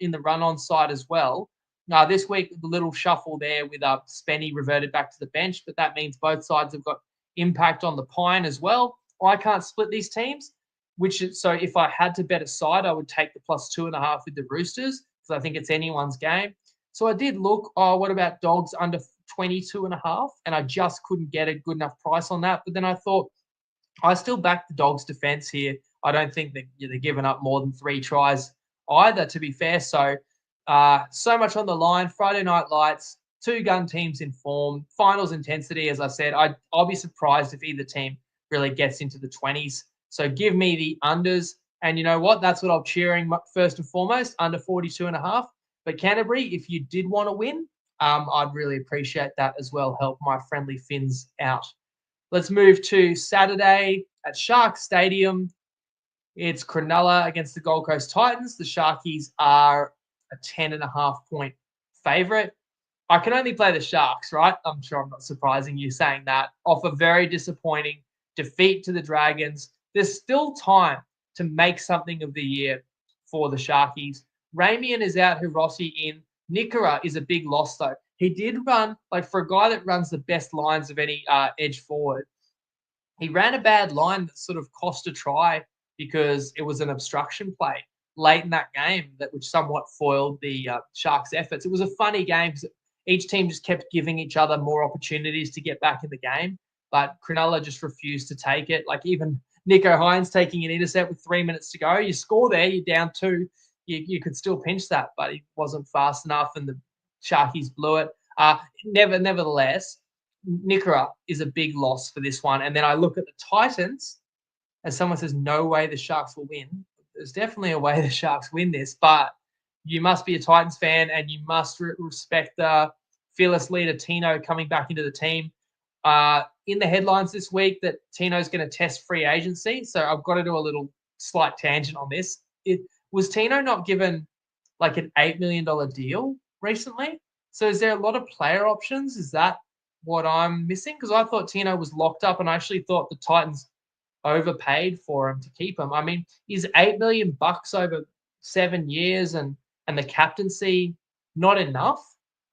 S1: in the run-on side as well. Now, this week, the little shuffle there with Spenny reverted back to the bench, but that means both sides have got impact on the pine as well. I can't split these teams, so if I had to bet a side, I would take the +2.5 with the Roosters because I think it's anyone's game. So I did look, what about Dogs under 22.5? And I just couldn't get a good enough price on that. But then I thought, I still back the Dogs defense here. I don't think that they're giving up more than 3 tries either, to be fair. So much on the line. Friday Night Lights, 2 gun teams in form. Finals intensity, as I said, I'll be surprised if either team really gets into the 20s. So give me the unders. And you know what? That's what I'm cheering first and foremost, under 42.5. But Canterbury, if you did want to win, I'd really appreciate that as well. Help my friendly Finns out. Let's move to Saturday at Shark Stadium. It's Cronulla against the Gold Coast Titans. The Sharkies are a 10.5-point favourite. I can only play the Sharks, right? I'm sure I'm not surprising you saying that. Off a very disappointing defeat to the Dragons. There's still time to make something of the year for the Sharkies. Ramian is out, Hirossi in. Nikora is a big loss, though. He did run, for a guy that runs the best lines of any edge forward, he ran a bad line that sort of cost a try because it was an obstruction play. late in that game, which somewhat foiled the Sharks' efforts. It was a funny game because each team just kept giving each other more opportunities to get back in the game, but Cronulla just refused to take it. Like even Nico Hines taking an intercept with 3 minutes to go. You score there, you're down 2. You could still pinch that, but he wasn't fast enough, and the Sharkies blew it. Nevertheless, Nikora is a big loss for this one. And then I look at the Titans, as someone says, no way the Sharks will win. There's definitely a way the Sharks win this, but you must be a Titans fan and you must respect the fearless leader Tino coming back into the team. In the headlines this week that Tino's going to test free agency, so I've got to do a little slight tangent on this. Was Tino not given like an $8 million deal recently? So is there a lot of player options? Is that what I'm missing? Because I thought Tino was locked up, and I actually thought the Titans overpaid for him to keep him. I mean, is $8 million over 7 years and the captaincy not enough?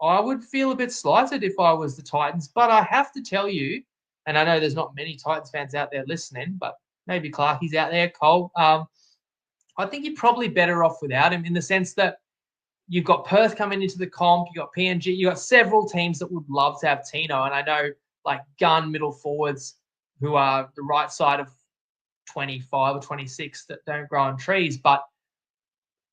S1: I would feel a bit slighted if I was the Titans, but I have to tell you, and I know there's not many Titans fans out there listening, but maybe Clarkey's out there, Cole. I think you're probably better off without him in the sense that you've got Perth coming into the comp, you've got PNG, you've got several teams that would love to have Tino, and I know like gun middle forwards who are the right side of 25 or 26 that don't grow on trees, but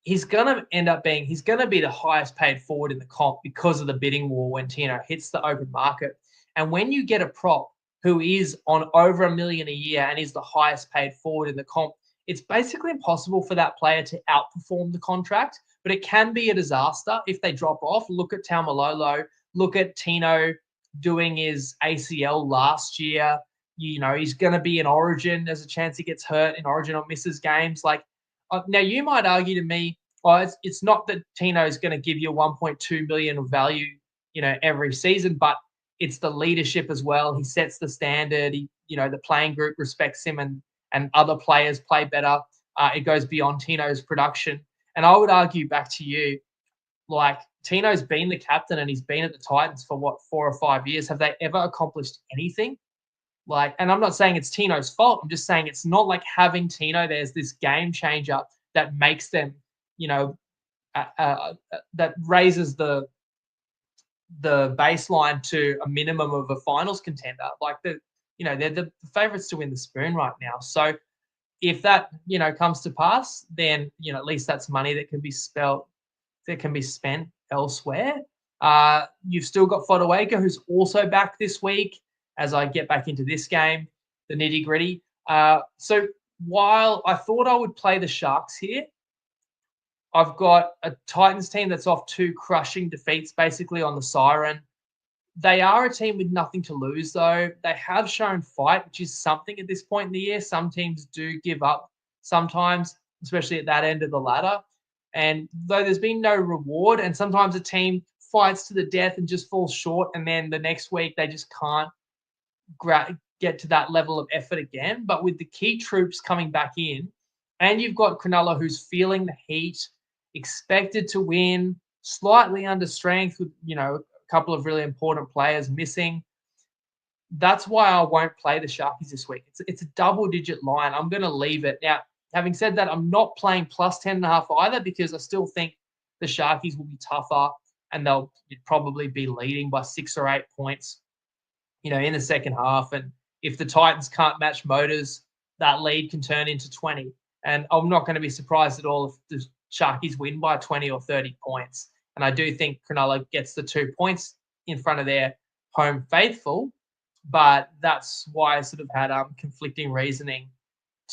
S1: he's going to be the highest paid forward in the comp because of the bidding war when Tino hits the open market. And when you get a prop who is on over $1 million a year and is the highest paid forward in the comp, it's basically impossible for that player to outperform the contract, but it can be a disaster if they drop off. Look at Taumalolo. Look at Tino doing his ACL last year. You know, he's going to be in Origin. There's a chance he gets hurt in Origin or misses games. Like, now you might argue to me, it's not that Tino's going to give you $1.2 million of value, every season, but it's the leadership as well. He sets the standard. The playing group respects him, and other players play better. It goes beyond Tino's production. And I would argue back to you, like, Tino's been the captain and he's been at the Titans for 4 or 5 years. Have they ever accomplished anything? Like, and I'm not saying it's Tino's fault. I'm just saying it's not like having Tino there's this game changer that makes them, that raises the baseline to a minimum of a finals contender. Like, they're the favourites to win the spoon right now. So if that, comes to pass, then, at least that's money that can be spent elsewhere. You've still got Fodawaker, who's also back this week, as I get back into this game, the nitty-gritty. So while I thought I would play the Sharks here, I've got a Titans team that's off 2 crushing defeats basically on the siren. They are a team with nothing to lose, though. They have shown fight, which is something at this point in the year. Some teams do give up sometimes, especially at that end of the ladder. And though there's been no reward, and sometimes a team fights to the death and just falls short, and then the next week they just can't get to that level of effort again. But with the key troops coming back in, and you've got Cronulla who's feeling the heat, expected to win, slightly under strength with, a couple of really important players missing. That's why I won't play the Sharkies this week. It's a double-digit line. I'm going to leave it. Now, having said that, I'm not playing plus 10.5 either because I still think the Sharkies will be tougher and they'll probably be leading by 6 or 8 points, in the second half. And if the Titans can't match motors, that lead can turn into 20. And I'm not going to be surprised at all if the Sharkies win by 20 or 30 points. And I do think Cronulla gets the 2 points in front of their home faithful, but that's why I sort of had conflicting reasoning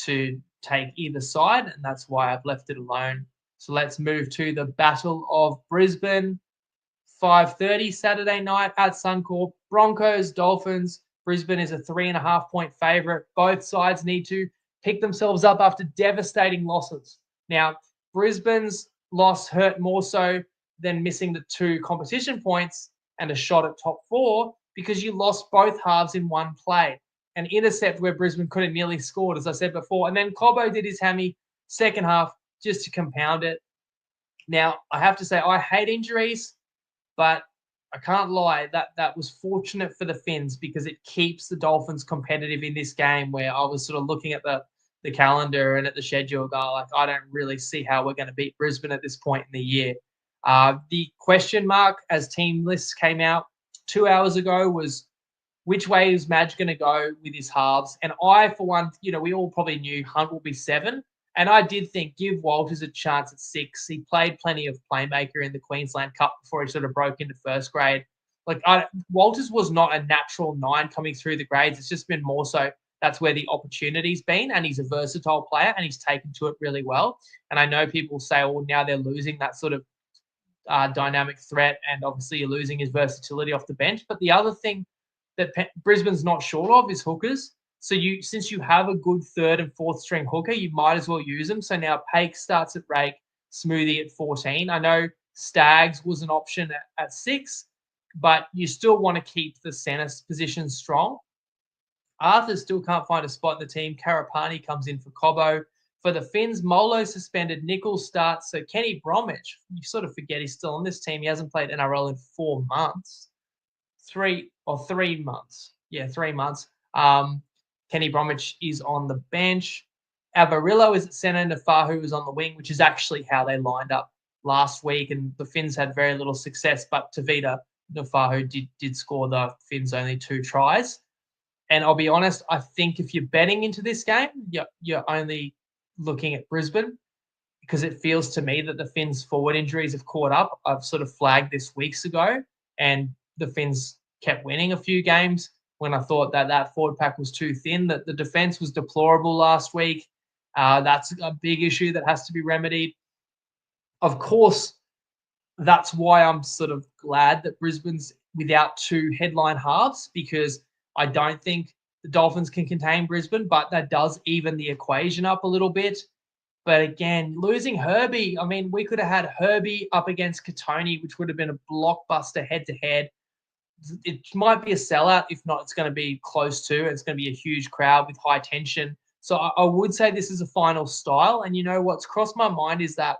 S1: to take either side, and that's why I've left it alone. So let's move to the Battle of Brisbane, 5:30 Saturday night at Suncorp. Broncos, Dolphins. Brisbane is a 3.5-point favourite. Both sides need to pick themselves up after devastating losses. Now, Brisbane's loss hurt more so than missing the 2 competition points and a shot at top 4 because you lost both halves in one play. An intercept where Brisbane could have nearly scored, as I said before. And then Cobbo did his hammy second half just to compound it. Now, I have to say, I hate injuries, but I can't lie, that was fortunate for the Finns because it keeps the Dolphins competitive in this game where I was sort of looking at the the calendar and at the schedule go, like, I don't really see how we're going to beat Brisbane at this point in the year. The question mark as team lists came out 2 hours ago was which way is Madge going to go with his halves? And I, for one, we all probably knew Hunt will be 7. And I did think give Walters a chance at 6. He played plenty of playmaker in the Queensland Cup before he sort of broke into first grade. Like Walters was not a natural 9 coming through the grades. It's just been more so that's where the opportunity's been, and he's a versatile player and he's taken to it really well. And I know people say, well, now they're losing that sort of dynamic threat, and obviously you're losing his versatility off the bench. But the other thing that Brisbane's not short of is hookers. So since you have a good 3rd and 4th string hooker, you might as well use them. So now Paik starts at rake, Smoothie at 14. I know Staggs was an option at 6, but you still want to keep the centre position strong. Arthur still can't find a spot in the team. Karapani comes in for Cobbo. For the Finns, Molo suspended. Nichols starts. So Kenny Bromwich, you sort of forget he's still on this team. He hasn't played NRL in 4 months. 3 months. Yeah, 3 months. Kenny Bromwich is on the bench. Avarillo is at centre. Nafahu is on the wing, which is actually how they lined up last week. And the Finns had very little success, but Tavita Nafahu did score the Finns only 2 tries. And I'll be honest, I think if you're betting into this game, you're only looking at Brisbane, because it feels to me that the Finns' forward injuries have caught up. I've sort of flagged this weeks ago, and the Finns kept winning a few games when I thought that forward pack was too thin, that the defence was deplorable last week. That's a big issue that has to be remedied. Of course, that's why I'm sort of glad that Brisbane's without 2 headline halves, because I don't think the Dolphins can contain Brisbane, but that does even the equation up a little bit. But again, losing Herbie, I mean, we could have had Herbie up against Katoni, which would have been a blockbuster head-to-head. It might be a sellout. If not, it's going to be close to. It's going to be a huge crowd with high tension. So I would say this is a final style. And what's crossed my mind is that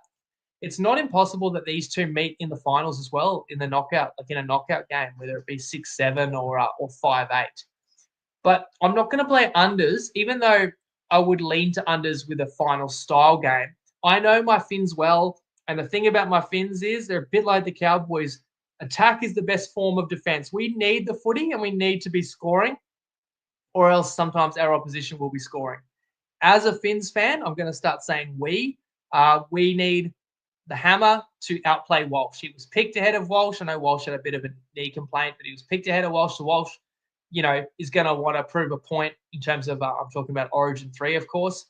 S1: it's not impossible that these two meet in the finals as well in the knockout, like in a knockout game, whether it be 6-7 or 5-8. But I'm not going to play unders, even though I would lean to unders with a final style game. I know my Finns well, and the thing about my Finns is they're a bit like the Cowboys. Attack is the best form of defense. We need the footy and we need to be scoring, or else sometimes our opposition will be scoring. As a Finns fan, I'm going to start saying we need the hammer to outplay Walsh. He was picked ahead of Walsh. I know Walsh had a bit of a knee complaint, but he was picked ahead of Walsh. So Walsh, is going to want to prove a point in terms of, I'm talking about Origin 3, of course.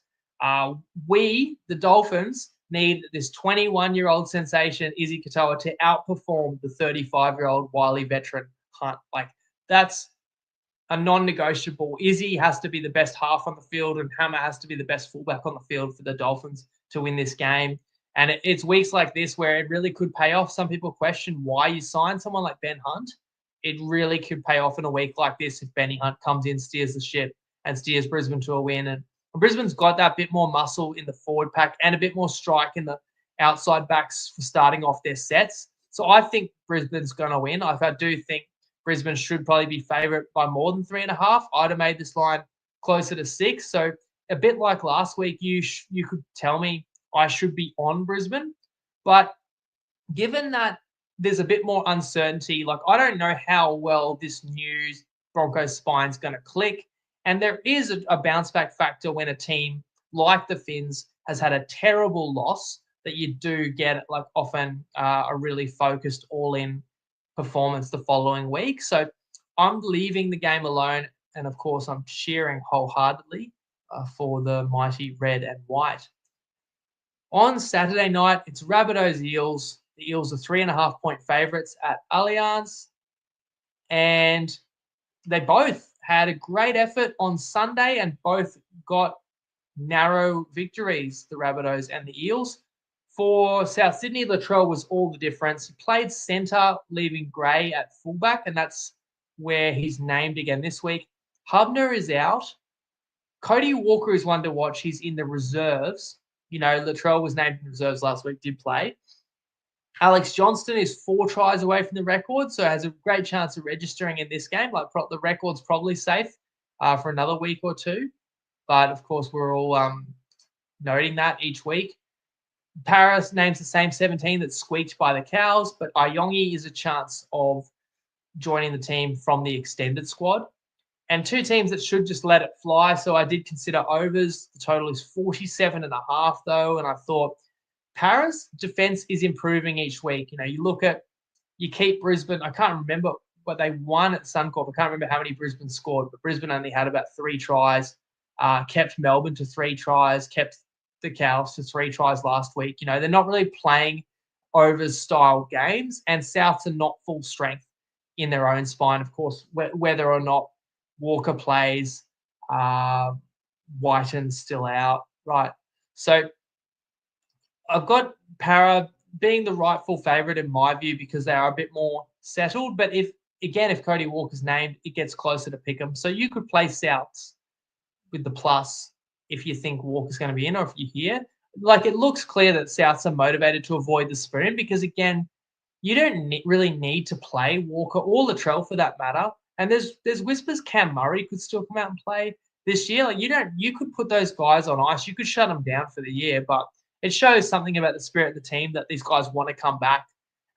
S1: We, the Dolphins, need this 21-year-old sensation, Izzy Katoa, to outperform the 35-year-old wily veteran Hunt. Like, that's a non-negotiable. Izzy has to be the best half on the field, and Hammer has to be the best fullback on the field for the Dolphins to win this game. And it's weeks like this where it really could pay off. Some people question why you sign someone like Ben Hunt. It really could pay off in a week like this if Benny Hunt comes in, steers the ship, and steers Brisbane to a win. And Brisbane's got that bit more muscle in the forward pack and a bit more strike in the outside backs for starting off their sets. So I think Brisbane's going to win. I do think Brisbane should probably be favourite by more than 3.5. I'd have made this line closer to 6. So a bit like last week, you could tell me I should be on Brisbane. But given that there's a bit more uncertainty, like I don't know how well this new Broncos spine is going to click. And there is a bounce back factor when a team like the Finns has had a terrible loss, that you do get like often a really focused all-in performance the following week. So I'm leaving the game alone. And of course, I'm cheering wholeheartedly for the mighty red and white. On Saturday night, it's Rabbitohs Eels. The Eels are 3.5-point favourites at Allianz. And they both had a great effort on Sunday and both got narrow victories, the Rabbitohs and the Eels. For South Sydney, Latrell was all the difference. He played centre, leaving Gray at fullback, and that's where he's named again this week. Hubner is out. Cody Walker is one to watch. He's in the reserves. Latrell was named in the reserves last week, did play. Alex Johnston is 4 tries away from the record, so has a great chance of registering in this game. Like the record's probably safe for another week or two. but of course we're all noting that each week. Paris names the same 17 that squeaked by the Cows, but Ayongi is a chance of joining the team from the extended squad. And two teams that should just let it fly. So I did consider overs. The total is 47.5 though. And I thought Paris defense is improving each week. You keep Brisbane. I can't remember what they won at Suncorp. I can't remember how many Brisbane scored, but Brisbane only had about 3 tries, kept Melbourne to 3 tries, kept the Cows to 3 tries last week. They're not really playing overs style games, and Souths are not full strength in their own spine. Of course, whether or not Walker plays, Whiten's still out, right? So I've got Para being the rightful favourite in my view because they are a bit more settled. But if Cody Walker's named, it gets closer to pick 'em. So you could play Souths with the plus if you think Walker's going to be in, or if you hear. It looks clear that Souths are motivated to avoid the spoon because, again, you don't really need to play Walker or Latrell for that matter. And there's whispers Cam Murray could still come out and play this year. You could put those guys on ice. You could shut them down for the year, but it shows something about the spirit of the team that these guys want to come back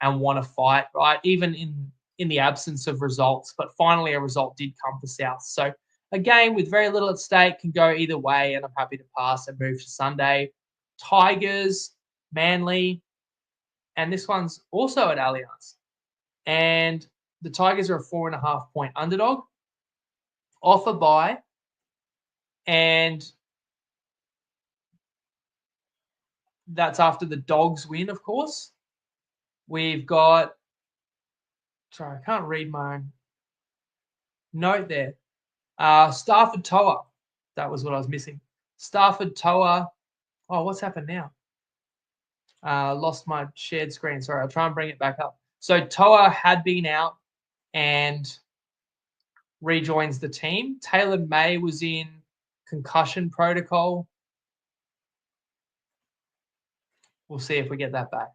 S1: and want to fight, right? Even in the absence of results. But finally, a result did come for South. So a game with very little at stake can go either way, and I'm happy to pass and move to Sunday. Tigers, Manly, and this one's also at Allianz. And the Tigers are a 4.5 point underdog, off a bye, and that's after the Dogs win, of course. We've got, sorry, I can't read my own note there. Stafford Toa. That was what I was missing. Stafford Toa. Oh, what's happened now? Lost my shared screen. Sorry, I'll try and bring it back up. So Toa had been out and rejoins the team. Taylor May was in concussion protocol. We'll see if we get that back.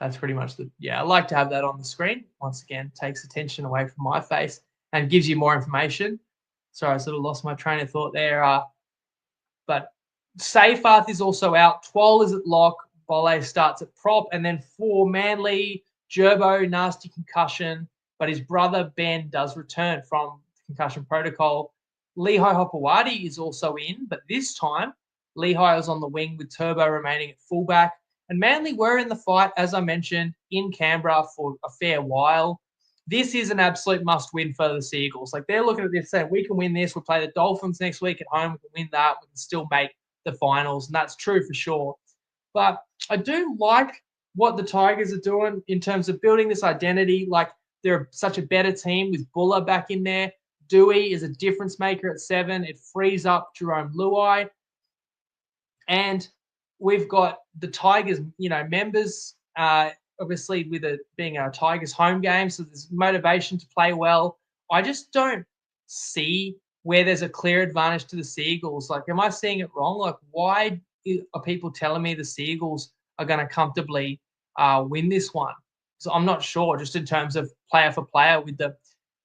S1: That's pretty much I like to have that on the screen. Once again, takes attention away from my face and gives you more information. Sorry, I sort of lost my train of thought there. But Seyfarth is also out. Twal is at lock. Bolle starts at prop. And then for Manly, Gerbo, nasty concussion. But his brother, Ben, does return from concussion protocol. Lehigh Hopewadi is also in. But this time, Lehigh was on the wing with Turbo remaining at fullback. And Manly were in the fight, as I mentioned, in Canberra for a fair while. This is an absolute must-win for the Seagulls. They're looking at this saying, we can win this. We'll play the Dolphins next week at home. We can win that. We can still make the finals. And that's true for sure. But I do like what the Tigers are doing in terms of building this identity. They're such a better team with Buller back in there. Dewey is a difference maker at 7. It frees up Jerome Luai. And we've got the Tigers, members, obviously with it being a Tigers home game, so there's motivation to play well. I just don't see where there's a clear advantage to the Seagulls. Am I seeing it wrong? Why are people telling me the Seagulls are going to comfortably win this one? So I'm not sure, just in terms of player for player with the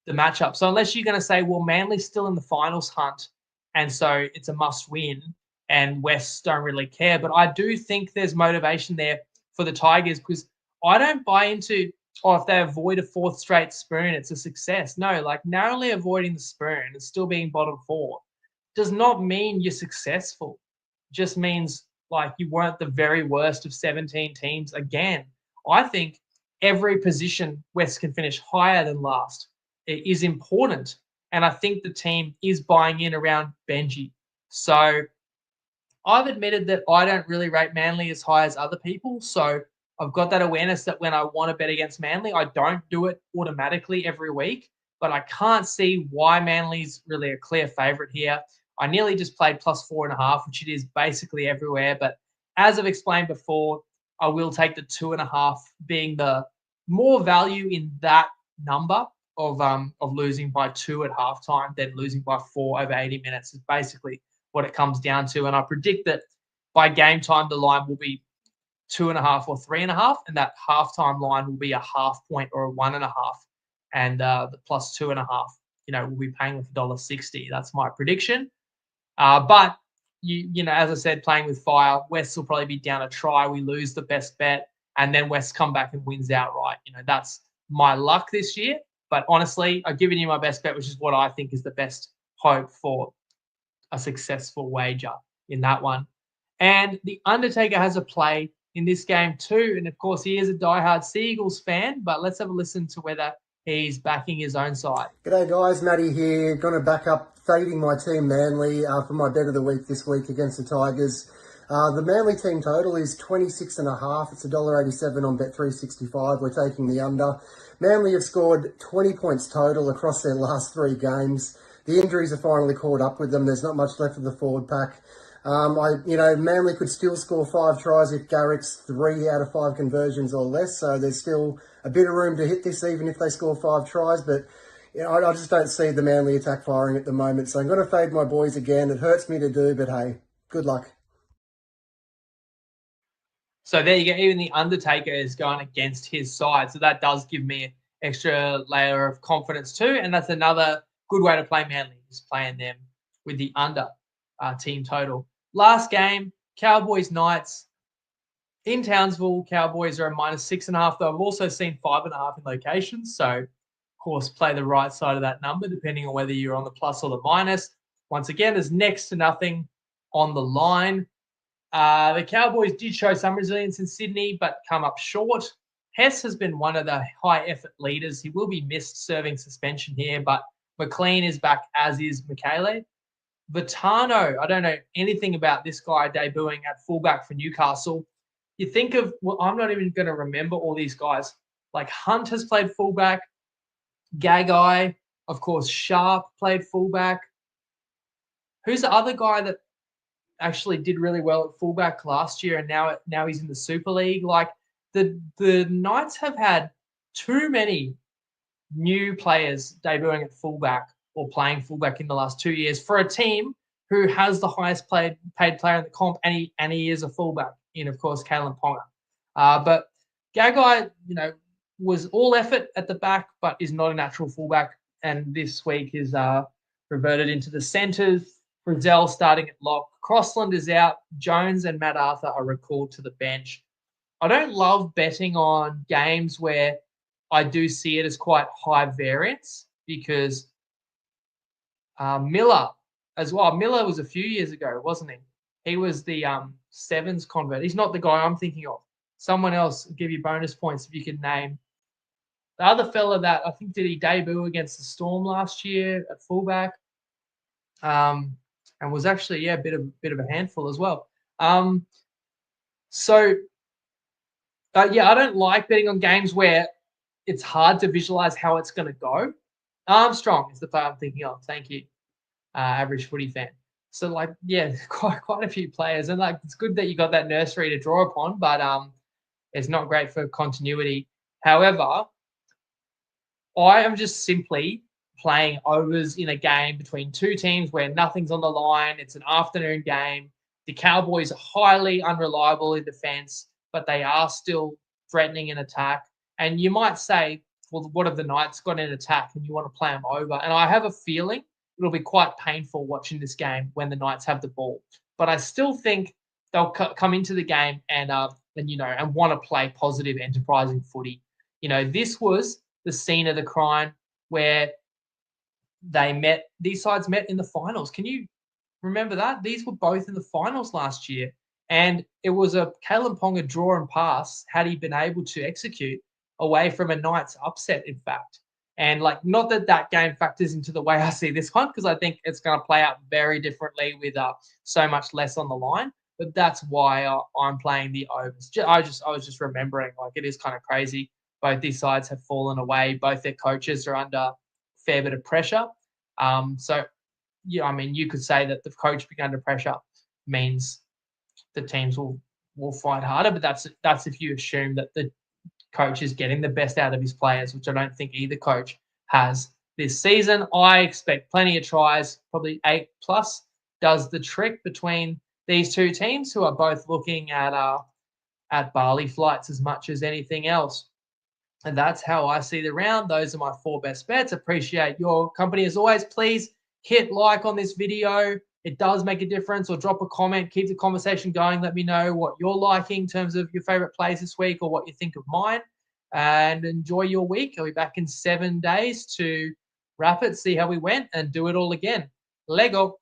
S1: matchup. So unless you're going to say, well, Manly's still in the finals hunt, and so it's a must win, and West don't really care. But I do think there's motivation there for the Tigers because I don't buy into, if they avoid a 4th straight spoon, it's a success. No, narrowly avoiding the spoon and still being bottom 4 does not mean you're successful. It just means you weren't the very worst of 17 teams again. I think every position West can finish higher than last. It is important. And I think the team is buying in around Benji. So I've admitted that I don't really rate Manly as high as other people. So I've got that awareness that when I want to bet against Manly, I don't do it automatically every week. But I can't see why Manly's really a clear favourite here. I nearly just played plus 4.5, which it is basically everywhere. But as I've explained before, I will take the 2.5 being the more value in that number of losing by 2 at halftime than losing by 4 over 80 minutes is basically what it comes down to. And I predict that by game time, the line will be 2.5 or 3.5, and that halftime line will be a 0.5 point or a 1.5, and the plus 2.5 we'll be paying with $1.60. That's my prediction. But as I said, playing with fire, West will probably be down a try. We lose the best bet, and then West come back and wins outright. That's my luck this year. But honestly, I've given you my best bet, which is what I think is the best hope for a successful wager in that one. And the Undertaker has a play in this game too. And of course, he is a diehard Seagulls fan, but let's have a listen to whether he's backing his own side.
S4: G'day guys, Matty here. Going to back up fading my team Manly for my bet of the week this week against the Tigers. The Manly team total is 26.5. It's $1.87 on Bet365. We're taking the under. Manly have scored 20 points total across their last 3 games. The injuries are finally caught up with them. There's not much left of the forward pack. Manly could still score 5 tries if Garrick's 3 out of 5 conversions or less. So there's still a bit of room to hit this even if they score 5 tries. But I just don't see the Manly attack firing at the moment. So I'm going to fade my boys again. It hurts me to do, but hey, good luck.
S1: So there you go. Even the Undertaker is going against his side. So that does give me an extra layer of confidence too. And that's another good way to play Manly, is playing them with the under team total. Last game, Cowboys Knights in Townsville. Cowboys are a -6.5, though I've also seen 5.5 in locations. So, of course, play the right side of that number, depending on whether you're on the plus or the minus. Once again, there's next to nothing on the line. The Cowboys did show some resilience in Sydney, but come up short. Hess has been one of the high-effort leaders. He will be missed serving suspension here, but McLean is back, as is Michele. Vitano, I don't know anything about this guy debuting at fullback for Newcastle. You think of, I'm not even going to remember all these guys. Like Hunt has played fullback. Gagai, of course, Sharp played fullback. Who's the other guy that actually did really well at fullback last year and now he's in the Super League? Like the Knights have had too many new players debuting at fullback or playing fullback in the last 2 years for a team who has the highest paid player in the comp, and he is a fullback in, of course, Kalen Ponga. But Gagai, was all effort at the back, but is not a natural fullback, and this week is reverted into the centres. Frizzell starting at lock. Crossland is out. Jones and Matt Arthur are recalled to the bench. I don't love betting on games where I do see it as quite high variance, because Miller as well. Miller was a few years ago, wasn't he? He was the sevens convert. He's not the guy I'm thinking of. Someone else will give you bonus points if you can name. The other fella that I think, did he debut against the Storm last year at fullback? And was actually, a bit of a handful as well. I don't like betting on games where it's hard to visualize how it's going to go. Armstrong is the player I'm thinking of. Thank you, average footy fan. So, quite a few players. And, it's good that you got that nursery to draw upon, but it's not great for continuity. However, I am just simply playing overs in a game between two teams where nothing's on the line. It's an afternoon game. The Cowboys are highly unreliable in defense, but they are still threatening an attack. And you might say, well, what have the Knights got in attack? And you want to play them over. And I have a feeling it'll be quite painful watching this game when the Knights have the ball. But I still think they'll come into the game and want to play positive, enterprising footy. This was the scene of the crime where these sides met in the finals. Can you remember that? These were both in the finals last year. And it was a Kalen Ponga draw and pass had he been able to execute away from a Knights upset, in fact. And not that game factors into the way I see this one, because I think it's going to play out very differently with so much less on the line. But that's why I'm playing the overs. I was just remembering, it is kind of crazy. Both these sides have fallen away. Both their coaches are under a fair bit of pressure. You could say that the coach being under pressure means the teams will fight harder, but that's if you assume that the coach is getting the best out of his players, which I don't think either coach has this season. I expect plenty of tries, probably 8+ does the trick between these two teams, who are both looking at barley flights as much as anything else. And that's how I see the round. Those are my 4 best bets. Appreciate your company as always. Please hit like on this video. It does make a difference, or drop a comment. Keep the conversation going. Let me know what you're liking in terms of your favorite plays this week or what you think of mine. And enjoy your week. I'll be back in 7 days to wrap it, see how we went, and do it all again. Lego.